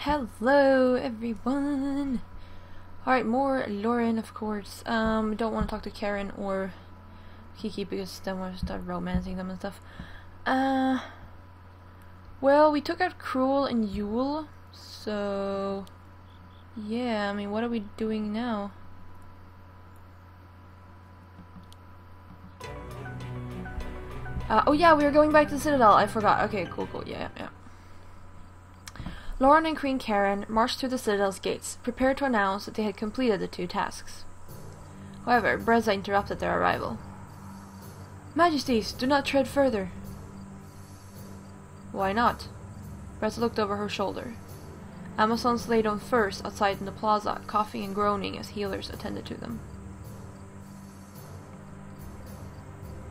Hello everyone! Alright, more Loren, of course. Don't want to talk to Karen or Kiki because then we'll start romancing them and stuff. Well, we took out Cruel and Yule, so yeah, I mean, what are we doing now? Oh yeah, we were going back to the Citadel, I forgot. Okay, cool, yeah. Loren and Queen Karen marched through the Citadel's gates, prepared to announce that they had completed the 2 tasks. However, Brezza interrupted their arrival. Majesties, do not tread further. Why not? Brezza looked over her shoulder. Amazons lay down first outside in the plaza, coughing and groaning as healers attended to them.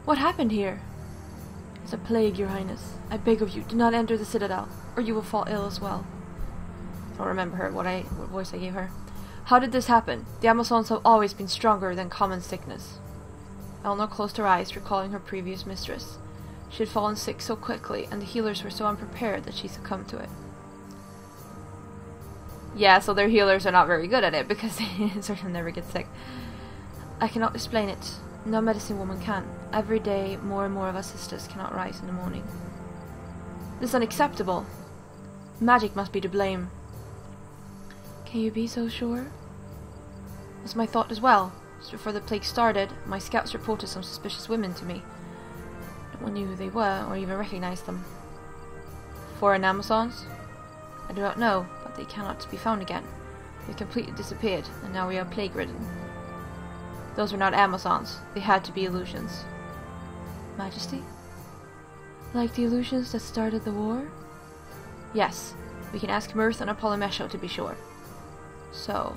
What happened here? It's a plague, Your Highness. I beg of you, do not enter the Citadel, or you will fall ill as well. I don't remember what voice I gave her. How did this happen? The Amazons have always been stronger than common sickness. Eleanor closed her eyes, recalling her previous mistress. She had fallen sick so quickly, and the healers were so unprepared that she succumbed to it. Yeah, so their healers are not very good at it, because they sort of never get sick. I cannot explain it. No medicine woman can. Every day, more and more of our sisters cannot rise in the morning. This is unacceptable. Magic must be to blame. Can you be so sure? That's my thought as well. Just before the plague started, my scouts reported some suspicious women to me. No one knew who they were, or even recognized them. Foreign Amazons? I do not know, but they cannot be found again. They completely disappeared, and now we are plague-ridden. Those were not Amazons. They had to be illusions. Majesty? Like the illusions that started the war? Yes. We can ask Mirth and Apollomesho to be sure. So,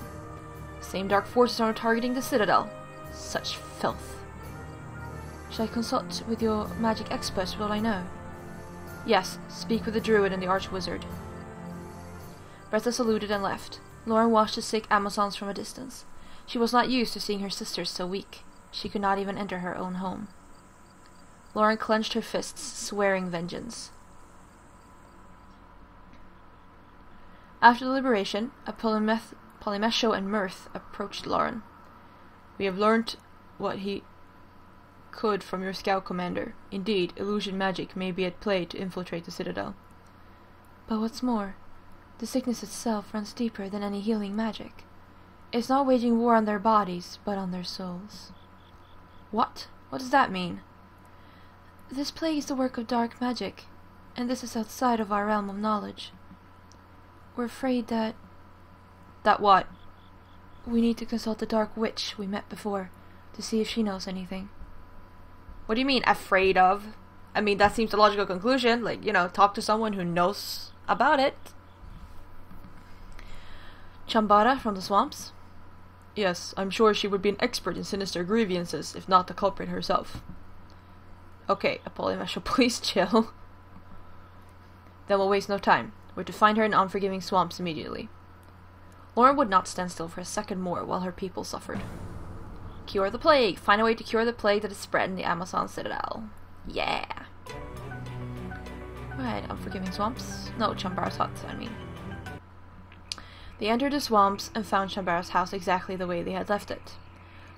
the same dark forces are targeting the Citadel. Such filth. Shall I consult with your magic experts for all I know? Yes, speak with the druid and the archwizard. Brezza saluted and left. Loren watched the sick Amazons from a distance. She was not used to seeing her sisters so weak. She could not even enter her own home. Loren clenched her fists, swearing vengeance. After the liberation, Apollomesho and Mirth approached Loren. We have learnt what he could from your scout commander. Indeed, illusion magic may be at play to infiltrate the Citadel. But what's more, the sickness itself runs deeper than any healing magic. It's not waging war on their bodies, but on their souls. What? What does that mean? This plague is the work of dark magic, and this is outside of our realm of knowledge. We're afraid that... That what? We need to consult the dark witch we met before, to see if she knows anything. What do you mean, afraid of? I mean, that seems a logical conclusion. Like, you know, talk to someone who knows about it. Chambara from the swamps? Yes, I'm sure she would be an expert in sinister grievances, if not the culprit herself. Okay, Apollomesho, please chill. Then we'll waste no time. We're to find her in unforgiving swamps immediately. Loren would not stand still for a second more while her people suffered. Cure the plague! Find a way to cure the plague that is spread in the Amazon Citadel. Yeah! Right, unforgiving swamps? No, Chambara's hut, I mean. They entered the swamps and found Chambara's house exactly the way they had left it.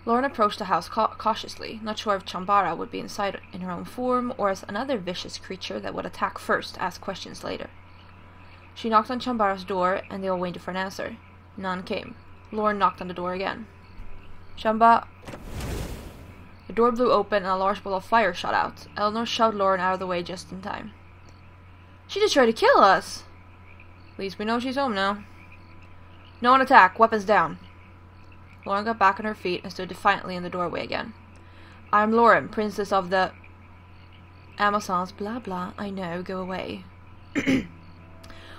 Loren approached the house cautiously, not sure if Chambara would be inside in her own form or as another vicious creature that would attack first, ask questions later. She knocked on Chambara's door, and they all waited for an answer. None came. Loren knocked on the door again. Chamba... The door blew open and a large ball of fire shot out. Eleanor shoved Loren out of the way just in time. She just tried to kill us! At least we know she's home now. No one attack! Weapons down! Loren got back on her feet and stood defiantly in the doorway again. I'm Loren, princess of the... Amazons, blah blah, I know, go away.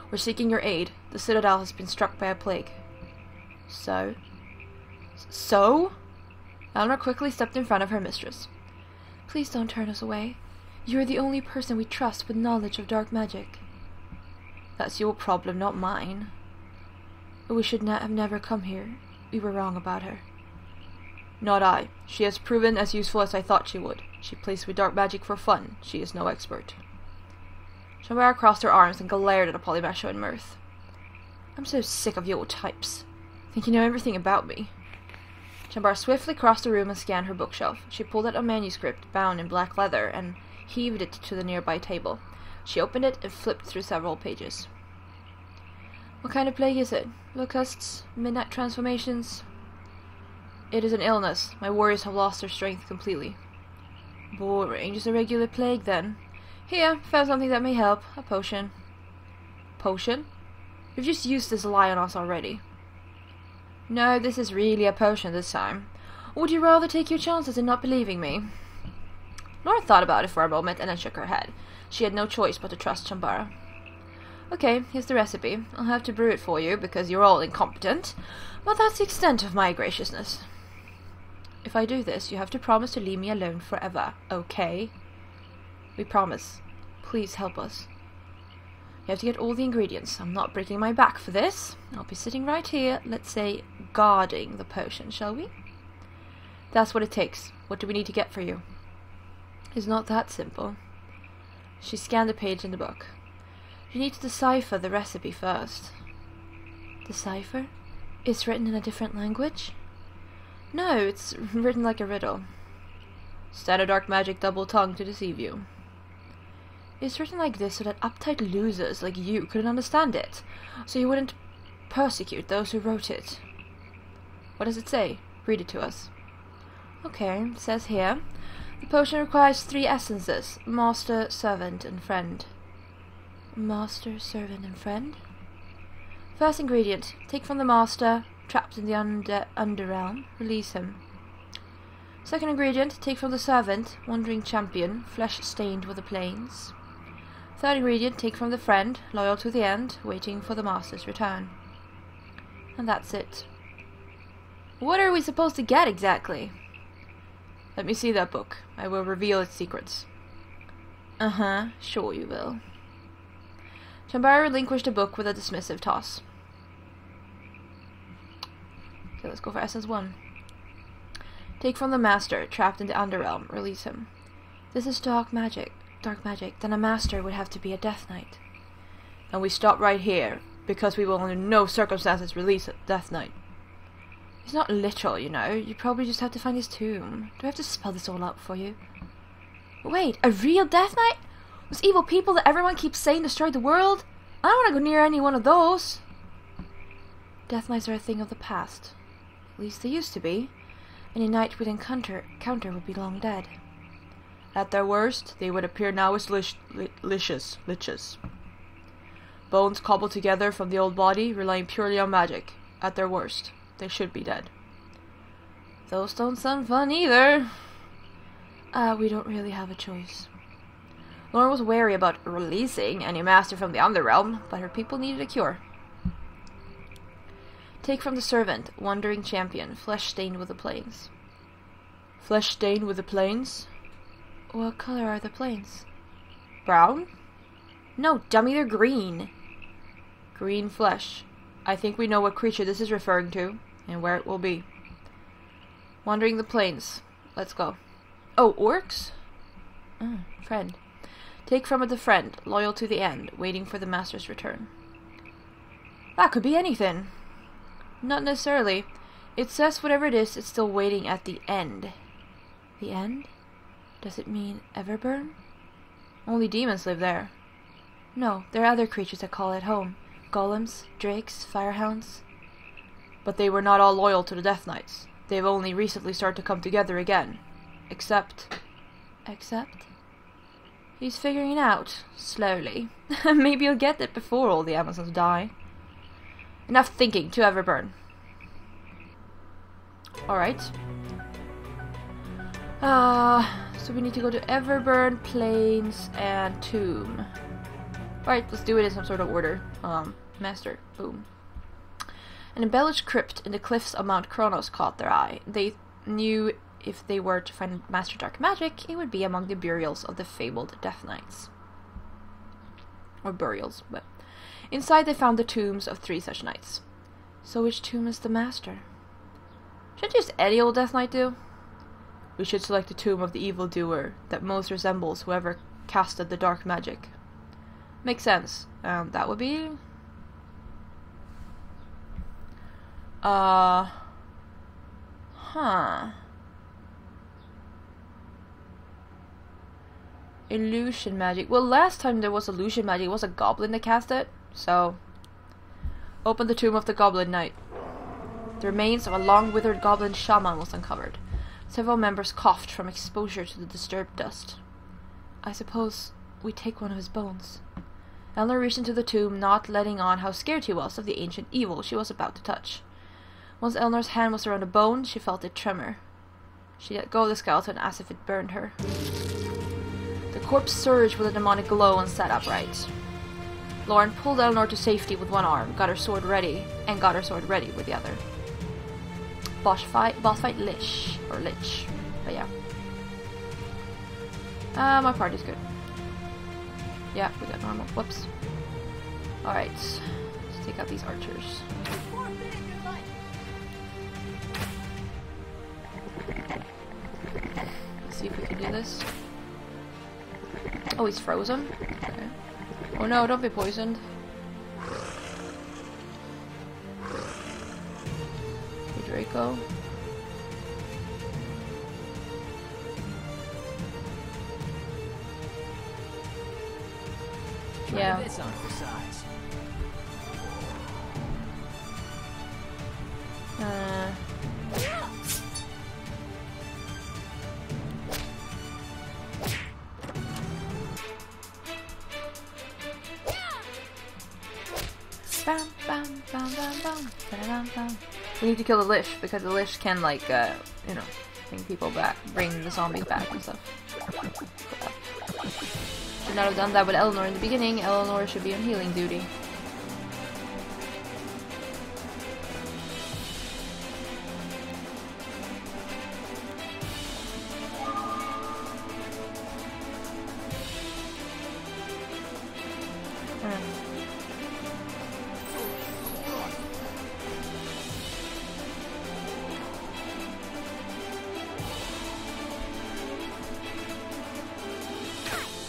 We're seeking your aid. The Citadel has been struck by a plague. So? So? Eleanor quickly stepped in front of her mistress. Please don't turn us away. You are the only person we trust with knowledge of dark magic. That's your problem, not mine. But we should have never come here. We were wrong about her. Not I. She has proven as useful as I thought she would. She plays with dark magic for fun. She is no expert. Chambara crossed her arms and glared at Apollomesho in mirth. I'm so sick of your types. Think you know everything about me. Chambara swiftly crossed the room and scanned her bookshelf. She pulled out a manuscript bound in black leather and heaved it to the nearby table. She opened it and flipped through several pages. What kind of plague is it? Locusts? Midnight transformations? It is an illness. My warriors have lost their strength completely. Boring. Just a regular plague, then. Here, found something that may help. A potion. Potion? You've just used this lie on us already. No, this is really a potion this time. Or would you rather take your chances in not believing me? Loren thought about it for a moment and then shook her head. She had no choice but to trust Chambara. Okay, here's the recipe. I'll have to brew it for you because you're all incompetent, but that's the extent of my graciousness. If I do this, you have to promise to leave me alone forever, okay? We promise. Please help us. You have to get all the ingredients. I'm not breaking my back for this. I'll be sitting right here, let's say, guarding the potion, shall we? That's what it takes. What do we need to get for you? It's not that simple. She scanned the page in the book. You need to decipher the recipe first. Decipher? It's written in a different language? No, it's written like a riddle. Standard dark magic double tongue to deceive you. It's written like this so that uptight losers like you couldn't understand it, so you wouldn't persecute those who wrote it. What does it say? Read it to us. Okay, it says here, the potion requires 3 essences, master, servant, and friend. Master, servant, and friend? First ingredient, take from the master, trapped in the underrealm, release him. Second ingredient, take from the servant, wandering champion, flesh stained with the plains. Third ingredient, take from the friend, loyal to the end, waiting for the master's return. And that's it. What are we supposed to get exactly? Let me see that book. I will reveal its secrets. Uh-huh, sure you will. Chambara relinquished the book with a dismissive toss. Okay, let's go for essence 1. Take from the master, trapped in the underrealm, release him. This is dark magic. Then a master would have to be a Death Knight. And we stop right here, because we will under no circumstances release a Death Knight. He's not literal, you know. You probably just have to find his tomb. Do I have to spell this all out for you? Wait, a real Death Knight? Those evil people that everyone keeps saying destroyed the world? I don't want to go near any one of those. Death Knights are a thing of the past. At least they used to be. Any knight we'd encounter would be long dead. At their worst, they would appear now as liches. Bones cobbled together from the old body, relying purely on magic. At their worst, they should be dead. Those don't sound fun either. We don't really have a choice. Loren was wary about releasing any master from the Underrealm, but her people needed a cure. Take from the servant, wandering champion, flesh stained with the plains. Flesh stained with the plains? What color are the plains? Brown? No, dummy, they're green. Green flesh. I think we know what creature this is referring to, and where it will be. Wandering the plains. Let's go. Oh, orcs? Friend. Take from it the friend, loyal to the end, waiting for the master's return. That could be anything. Not necessarily. It says whatever it is, it's still waiting at the end. The end? Does it mean Everburn? Only demons live there. No, there are other creatures that call it home. Golems, drakes, firehounds. But they were not all loyal to the Death Knights. They've only recently started to come together again. Except? He's figuring it out. Slowly. Maybe he'll get it before all the Amazons die. Enough thinking, to Everburn. Alright. So we need to go to Everburn, Plains, and Tomb. Alright, let's do it in some sort of order. Master. Boom. An embellished crypt in the cliffs of Mount Kronos caught their eye. They knew if they were to find Master Dark Magic, it would be among the burials of the fabled Death Knights. Or burials, but... Inside they found the tombs of 3 such knights. So which tomb is the master? Should just any old Death Knight do? We should select the tomb of the evildoer that most resembles whoever casted the dark magic. Makes sense. That would be... Huh. Illusion magic. Well, last time there was illusion magic, it was a goblin that cast it. So, open the tomb of the goblin knight. The remains of a long withered goblin shaman was uncovered. Several members coughed from exposure to the disturbed dust. I suppose we take one of his bones. Eleanor reached into the tomb, not letting on how scared she was of the ancient evil she was about to touch. Once Eleanor's hand was around a bone, she felt it tremor. She let go of the skeleton as if it burned her. The corpse surged with a demonic glow and sat upright. Loren pulled Eleanor to safety with one arm, got her sword ready with the other. Boss fight Lich. But yeah. My party's good. Yeah, we got normal. Whoops. Alright. Let's take out these archers. Let's see if we can do this. Oh, he's frozen? Okay. Oh no, don't be poisoned. Hey, Draco. Yeah. This on for size. Bam, bam, bam, bam, bam, bam, bam. We need to kill the Lich because the Lich can, like, you know, bring people back, bring the zombies back and stuff. Should not have done that with Eleanor in the beginning. Eleanor should be on healing duty.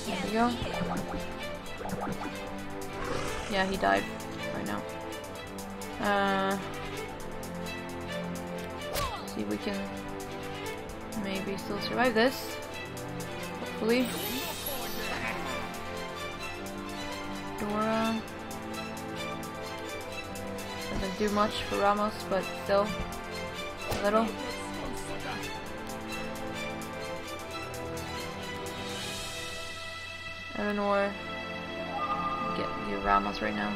There we go. Yeah, he died right now. See if we can maybe still survive this. Hopefully. Dora doesn't do much for Ramos, but still a little. Eleanor, get your Ramos right now.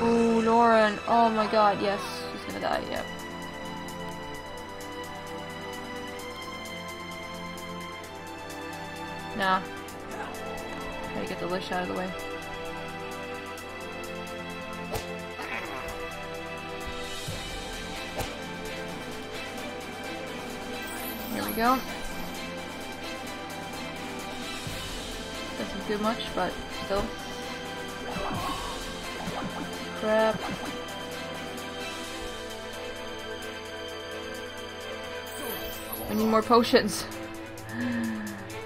Ooh, Loren. Oh my god, yes. She's gonna die, yep. Nah. Gotta get the Lich out of the way. Here we go. Doesn't do much, but still. Crap. We need more potions.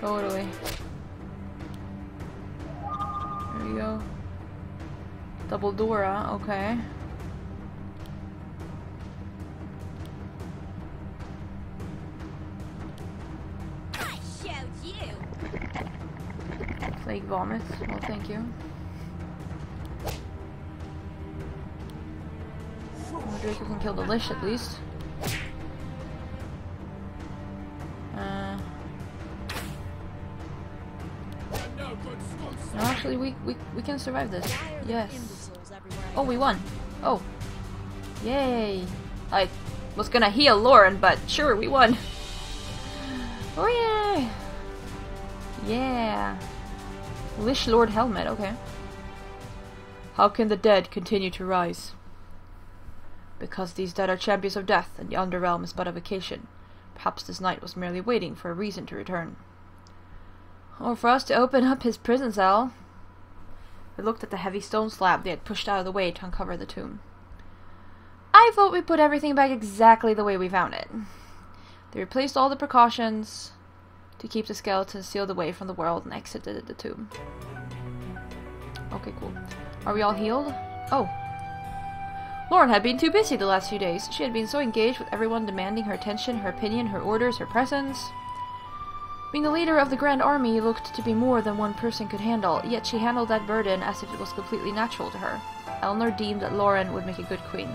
Totally. There we go. Double Dora, okay. I showed you. Plague vomit. Well, thank you. Oh, Draco can kill the Lich at least. No, actually, we can survive this. Yes. Oh, we won. Oh. Yay. I was gonna heal Loren, but sure, we won. Oh, yeah. Yeah. Lich Lord Helmet, okay. How can the dead continue to rise? Because these dead are champions of death, and the Underrealm is but a vacation. Perhaps this knight was merely waiting for a reason to return. Or for us to open up his prison cell. They looked at the heavy stone slab they had pushed out of the way to uncover the tomb. I vote we put everything back exactly the way we found it. They replaced all the precautions. to keep the skeleton sealed away from the world and exited the tomb. Okay, cool. Are we all healed? Oh. Loren had been too busy the last few days. She had been so engaged with everyone demanding her attention, her opinion, her orders, her presence. Being the leader of the Grand Army looked to be more than one person could handle, yet she handled that burden as if it was completely natural to her. Eleanor deemed that Loren would make a good queen.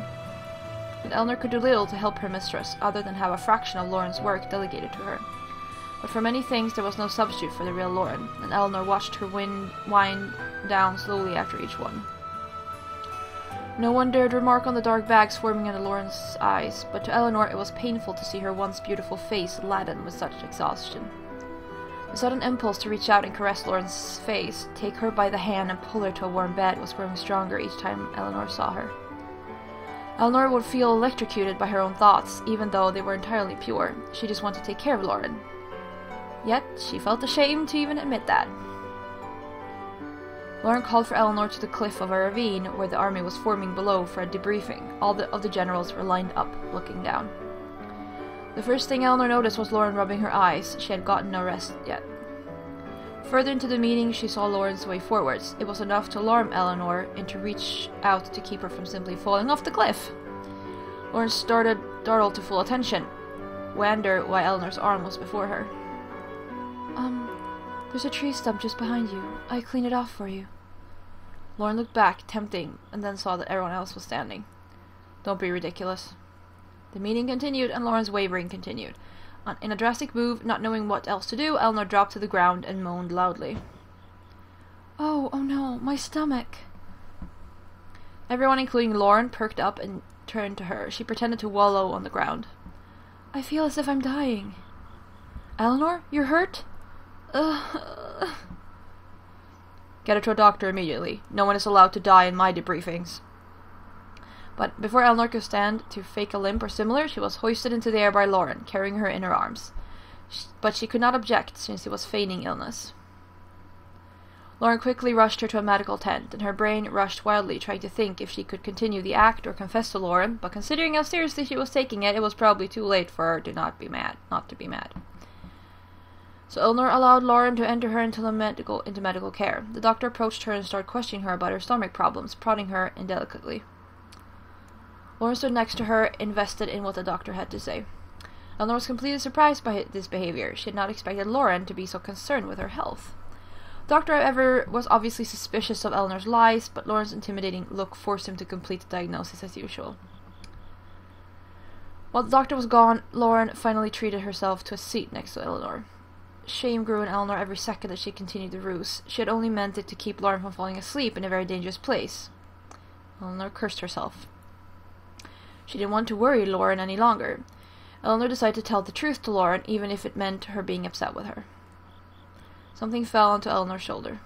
But Eleanor could do little to help her mistress, other than have a fraction of Loren's work delegated to her. But for many things there was no substitute for the real Loren, and Eleanor watched her wind down slowly after each one. No one dared remark on the dark bags forming under Loren's eyes, but to Eleanor it was painful to see her once beautiful face laden with such exhaustion. The sudden impulse to reach out and caress Loren's face, take her by the hand and pull her to a warm bed was growing stronger each time Eleanor saw her. Eleanor would feel electrocuted by her own thoughts, even though they were entirely pure. She just wanted to take care of Loren. Yet, she felt ashamed to even admit that. Loren called for Eleanor to the cliff of a ravine where the army was forming below for a debriefing. All of the generals were lined up, looking down. The first thing Eleanor noticed was Loren rubbing her eyes. She had gotten no rest yet. Further into the meeting, she saw Loren's way forwards. It was enough to alarm Eleanor and to reach out to keep her from simply falling off the cliff. Loren startled to full attention, wondered why Eleanor's arm was before her. There's a tree stump just behind you. I cleaned it off for you. Loren looked back, tempting, and then saw that everyone else was standing. Don't be ridiculous. The meeting continued, and Loren's wavering continued. In a drastic move, not knowing what else to do, Eleanor dropped to the ground and moaned loudly. Oh no, my stomach. Everyone, including Loren, perked up and turned to her. She pretended to wallow on the ground. I feel as if I'm dying. Eleanor, you're hurt? Get her to a doctor immediately. No one is allowed to die in my debriefings. But before Eleanor could stand to fake a limp or similar, she was hoisted into the air by Loren, carrying her in her arms. But she could not object, since he was feigning illness. Loren quickly rushed her to a medical tent, and her brain rushed wildly, trying to think if she could continue the act or confess to Loren, but considering how seriously she was taking it, it was probably too late for her to not be mad. So Eleanor allowed Loren to enter her into medical care. The doctor approached her and started questioning her about her stomach problems, prodding her indelicately. Loren stood next to her, invested in what the doctor had to say. Eleanor was completely surprised by this behavior. She had not expected Loren to be so concerned with her health. The doctor, however, was obviously suspicious of Eleanor's lies, but Loren's intimidating look forced him to complete the diagnosis as usual. While the doctor was gone, Loren finally treated herself to a seat next to Eleanor. Shame grew in Eleanor every second that she continued the ruse. She had only meant it to keep Loren from falling asleep in a very dangerous place. Eleanor cursed herself. She didn't want to worry Loren any longer. Eleanor decided to tell the truth to Loren, even if it meant her being upset with her. Something fell onto Eleanor's shoulder.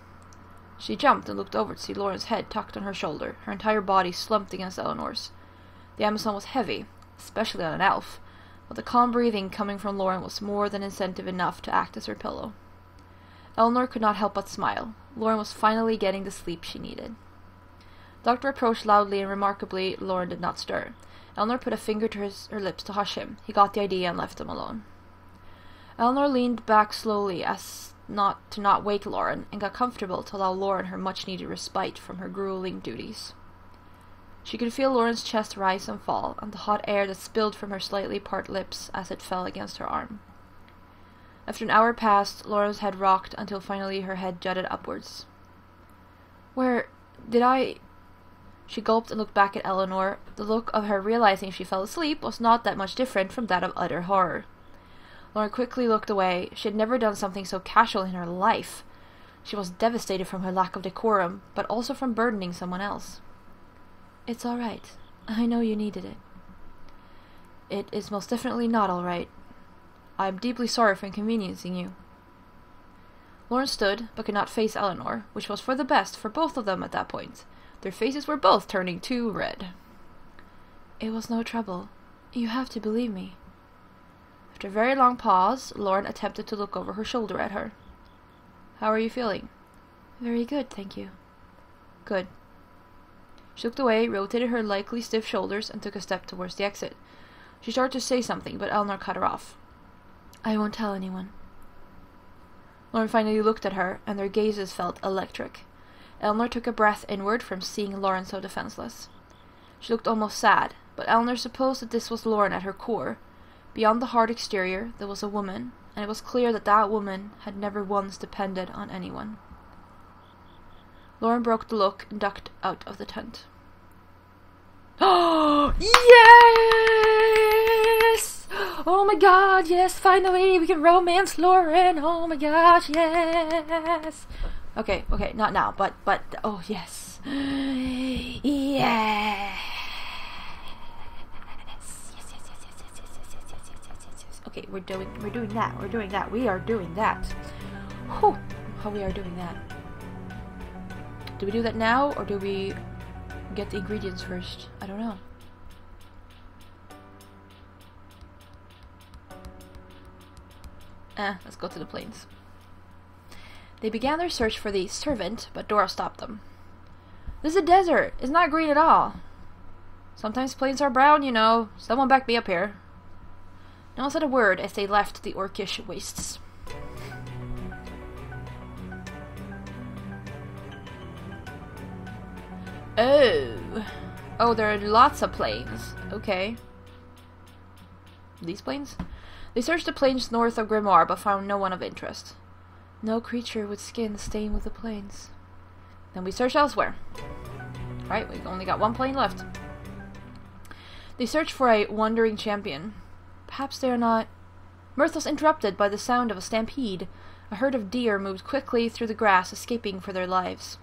She jumped and looked over to see Loren's head tucked on her shoulder, her entire body slumped against Eleanor's. The Amazon was heavy, especially on an elf, but the calm breathing coming from Loren was more than incentive enough to act as her pillow. Eleanor could not help but smile. Loren was finally getting the sleep she needed. The doctor approached loudly, and remarkably, Loren did not stir. Eleanor put a finger to her lips to hush him. He got the idea and left them alone. Eleanor leaned back slowly as to not wake Loren, and got comfortable to allow Loren her much-needed respite from her grueling duties. She could feel Loren's chest rise and fall, and the hot air that spilled from her slightly parted lips as it fell against her arm. After an hour passed, Loren's head rocked until finally her head jutted upwards. Where did I... She gulped and looked back at Eleanor. The look of her realizing she fell asleep was not that much different from that of utter horror. Loren quickly looked away. She had never done something so casual in her life. She was devastated from her lack of decorum, but also from burdening someone else. It's all right. I know you needed it. It is most definitely not all right. I am deeply sorry for inconveniencing you. Loren stood, but could not face Eleanor, which was for the best for both of them at that point. Their faces were both turning too red. It was no trouble. You have to believe me. After a very long pause, Loren attempted to look over her shoulder at her. How are you feeling? Very good, thank you. Good. She looked away, rotated her likely stiff shoulders, and took a step towards the exit. She started to say something, but Eleanor cut her off. I won't tell anyone. Loren finally looked at her, and their gazes felt electric. Eleanor took a breath inward from seeing Loren so defenseless. She looked almost sad, but Eleanor supposed that this was Loren at her core. Beyond the hard exterior, there was a woman, and it was clear that that woman had never once depended on anyone. Loren broke the look and ducked out of the tent. Oh, yes! Oh my god, yes, finally we can romance Loren! Oh my gosh, yes! Okay, not now, but, oh yes. Yes! Okay, we're doing that, we are doing that. Whew, how we are doing that. Do we do that now, or do we get the ingredients first? I don't know. Let's go to the plains. They began their search for the servant, but Dora stopped them. This is a desert. It's not green at all. Sometimes plains are brown, you know. Someone back me up here. No one said a word as they left the orcish wastes. Oh, there are lots of plains. Okay. These plains? They searched the plains north of Grimoire, but found no one of interest. No creature with skin stained with the plains. Then we search elsewhere. Right, we've only got one plain left. They searched for a wandering champion. Perhaps they are not... Mirth was interrupted by the sound of a stampede. A herd of deer moved quickly through the grass, escaping for their lives.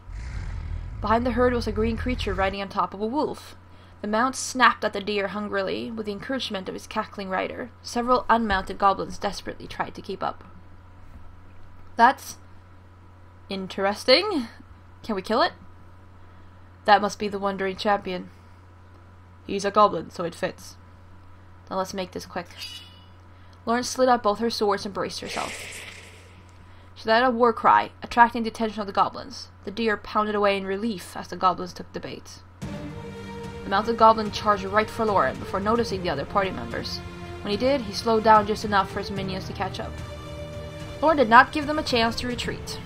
Behind the herd was a green creature riding on top of a wolf. The mount snapped at the deer hungrily, with the encouragement of his cackling rider. Several unmounted goblins desperately tried to keep up. That's... interesting. Can we kill it? That must be the wandering champion. He's a goblin, so it fits. Now let's make this quick. Loren slid out both her swords and braced herself. She let out a war cry, attracting the attention of the goblins. The deer pounded away in relief as the goblins took the bait. The mounted goblin charged right for Loren before noticing the other party members. When he did, he slowed down just enough for his minions to catch up. Loren did not give them a chance to retreat.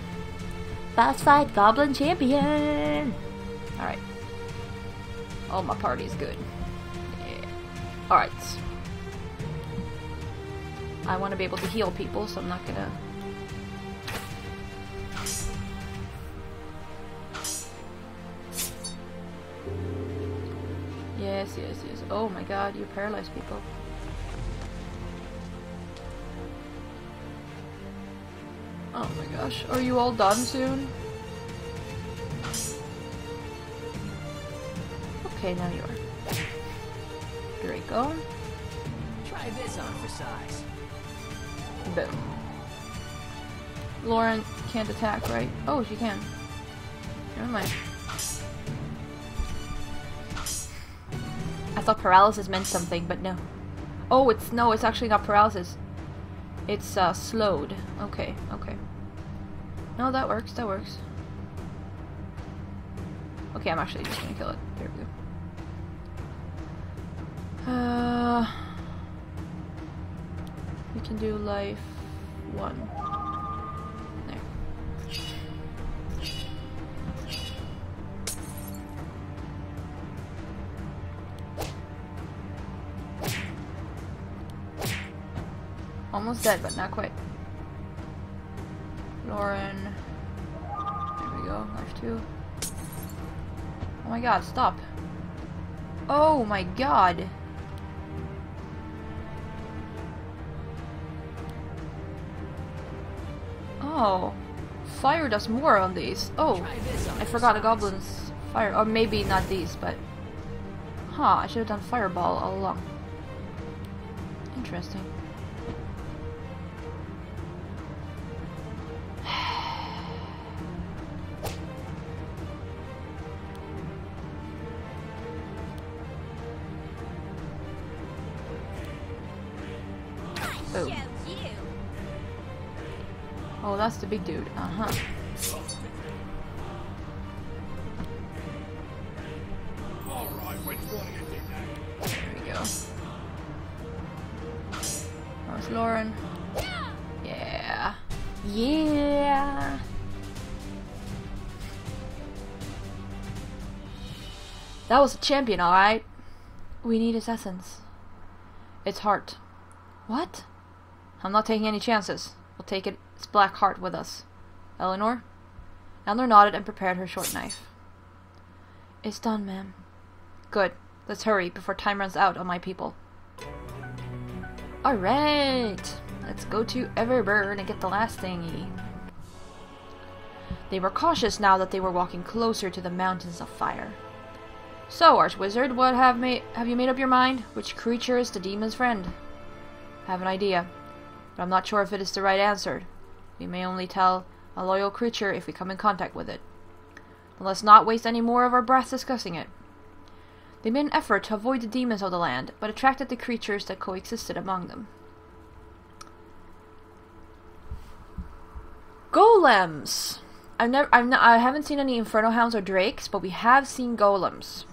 Fast fight, goblin champion! Alright. Oh, my party is good. Yeah. Alright. I want to be able to heal people, so I'm not gonna... Yes. Oh my god, you paralyze people. Oh my gosh, are you all done soon? Okay, now you are. Draco. Try this on for size. Boom. Loren can't attack, right? Oh, she can. Never mind. I thought paralysis meant something, but no. Oh, it's actually not paralysis. It's slowed. Okay. No, that works. Okay, I'm actually just gonna kill it. There we go. We can do life 1. There. Almost dead, but not quite. Loren. There we go. Life 2. Oh my god, stop. Oh my god. Oh. Fire does more on these. Oh. I forgot a goblin's fire. Or maybe not these, but... Huh, I should have done fireball all along. Interesting. Oh. Oh, that's the big dude. Uh-huh. There we go. How's Loren? Yeah. Yeah! That was a champion, alright. We need his essence. Its heart. What? I'm not taking any chances. We'll take its black heart with us. Eleanor? Eleanor nodded and prepared her short knife. It's done, ma'am. Good. Let's hurry before time runs out on my people. Alright! Let's go to Everburn and get the last thingy. They were cautious now that they were walking closer to the mountains of fire. So, Archwizard, what have you made up your mind? Which creature is the demon's friend? I have an idea, but I'm not sure if it is the right answer. We may only tell a loyal creature if we come in contact with it. But let's not waste any more of our breath discussing it. They made an effort to avoid the demons of the land, but attracted the creatures that coexisted among them. Golems! I haven't seen any Inferno Hounds or Drakes, but we have seen golems.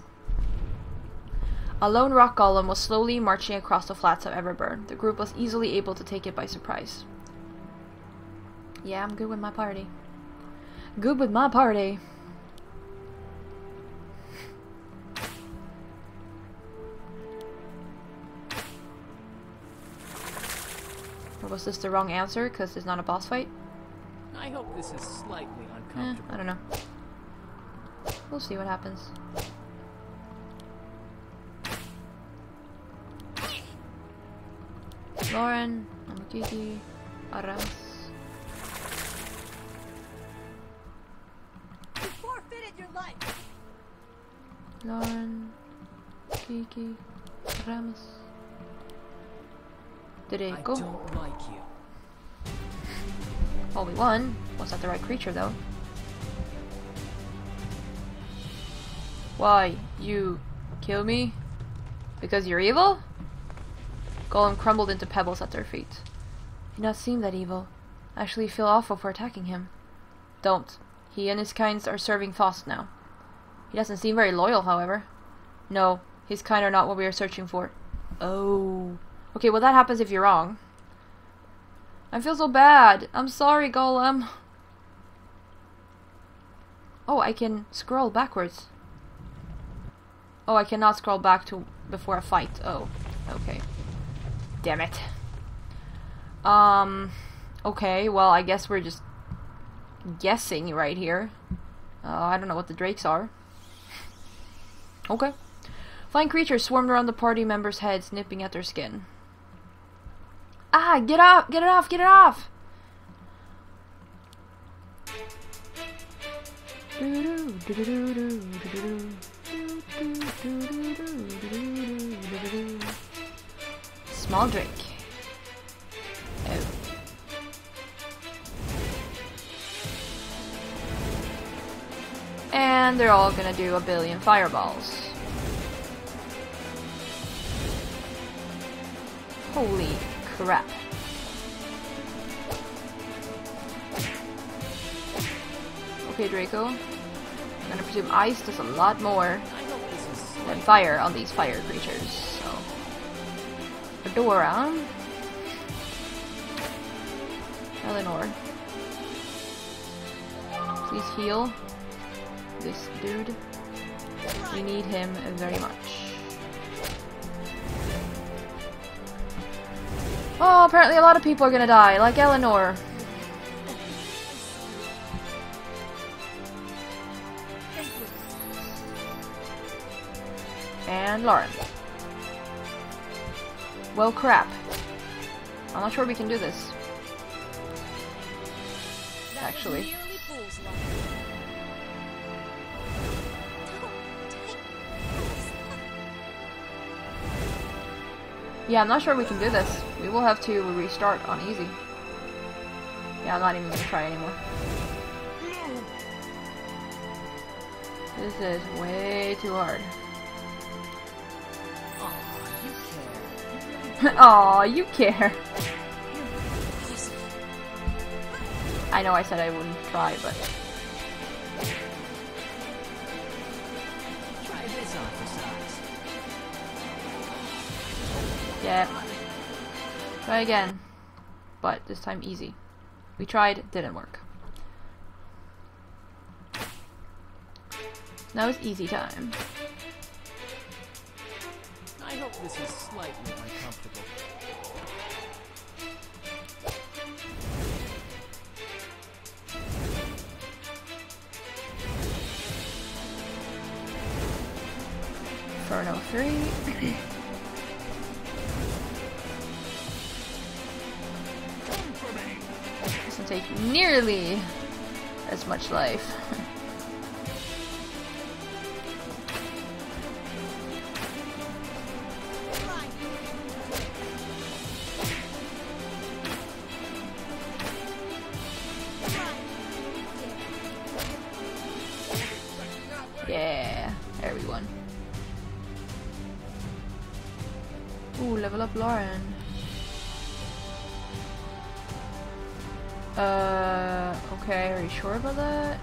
A lone rock golem was slowly marching across the flats of Everburn. The group was easily able to take it by surprise. Yeah, I'm good with my party. Good with my party. Or was this the wrong answer because it's not a boss fight? I hope this is slightly uncomfortable. I don't know. We'll see what happens. Loren, Amakiki, Aramis. You forfeited your life. Loren, Kiki, Aramis. Did it go? I don't like you. Well, we won. Was that the right creature, though? Why? You kill me? Because you're evil? Golem crumbled into pebbles at their feet. You do not seem that evil. I actually feel awful for attacking him. Don't. He and his kinds are serving Faust now. He doesn't seem very loyal, however. No, his kind are not what we are searching for. Oh. Okay, well that happens if you're wrong. I feel so bad. I'm sorry, Golem. Oh, I can scroll backwards. Oh, I cannot scroll back to before a fight. Oh, okay. Damn it. Okay, well, I guess we're just guessing right here. I don't know what the drakes are. Okay. Flying creatures swarmed around the party members' heads, nipping at their skin. Ah, get off! Get it off! Get it off! Small drink. Oh. And they're all gonna do a billion fireballs. Holy crap. Okay, Draco. I'm gonna presume ice does a lot more than fire on these fire creatures, so... Fedora. Eleanor. Please heal this dude. We need him very much. Oh, apparently a lot of people are gonna die, like Eleanor. And Loren. Well, crap. I'm not sure we can do this. Actually. Yeah, I'm not sure we can do this. We will have to restart on easy. Yeah, I'm not even gonna try anymore. This is way too hard. Aw, you care. I know I said I wouldn't try, but... Try this on for size. Yeah. Try again. But this time easy. We tried, didn't work. Now it's easy time. I hope this is slightly uncomfortable. Inferno 3. Doesn't take nearly as much life. Yeah, there we won. Ooh, level up Loren. Okay, are you sure about that?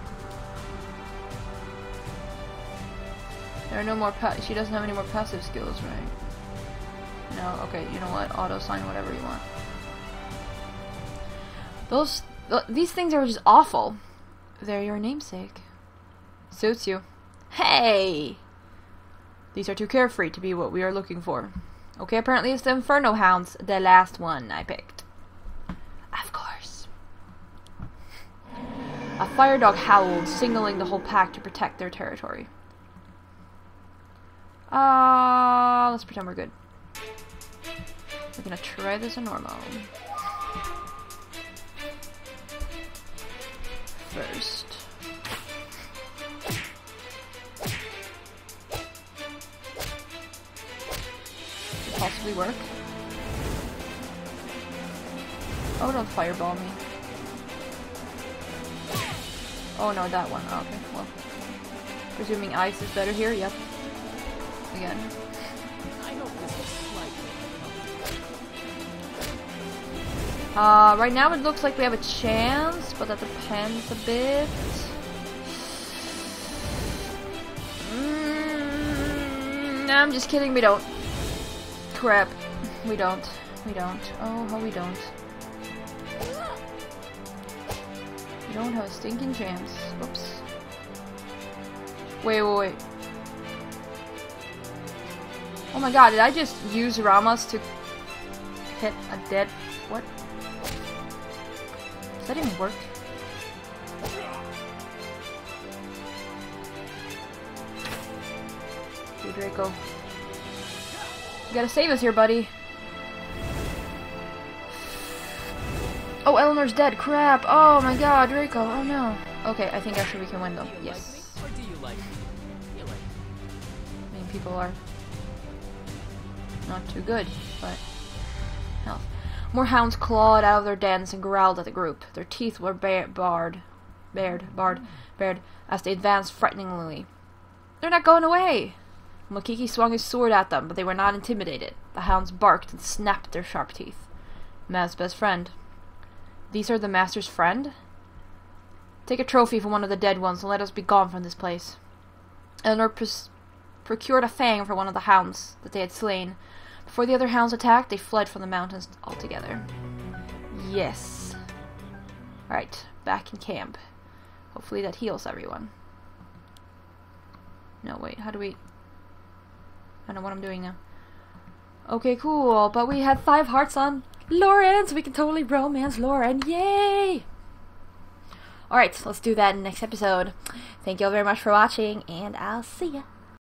There are no more she doesn't have any more passive skills, right? No, okay, you know what? Auto sign whatever you want. These things are just awful. They're your namesake. Suits you. Hey! These are too carefree to be what we are looking for. Okay, apparently it's the Inferno Hounds, the last one I picked. Of course. A fire dog howled, signaling the whole pack to protect their territory. Let's pretend we're good. We're gonna try this in normal. First. Could possibly work. Oh, don't fireball me. Oh no, that one. Oh, okay, well. Presuming ice is better here? Yep. Again. I hope this is slightly uncomfortable. Right now it looks like we have a chance, but that depends a bit. I'm just kidding, we don't. Crap. We don't. We don't. Oh, how we don't. We don't have a stinking chance. Oops. Wait, wait, wait. Oh my god, did I just use Ramas to hit a dead... What? Does that even work? Okay, Draco. You gotta save us here, buddy. Oh, Eleanor's dead. Crap. Oh my god, Draco. Oh no. Okay, I think actually we can win though. Yes. Or do you like me? You like me? I mean, people are not too good, but health. More hounds clawed out of their dens and growled at the group. Their teeth were bared as they advanced frighteningly. They're not going away! Makiki swung his sword at them, but they were not intimidated. The hounds barked and snapped their sharp teeth. Man's best friend. These are the master's friend? Take a trophy from one of the dead ones and let us be gone from this place. Eleanor procured a fang for one of the hounds that they had slain. Before the other hounds attacked, they fled from the mountains altogether. Yes. Alright, back in camp. Hopefully that heals everyone. No, wait, how do we... I don't know what I'm doing now. Okay, cool, but we had 5 hearts on Loren, so we can totally romance Loren. Yay! Alright, let's do that in the next episode. Thank you all very much for watching, and I'll see ya.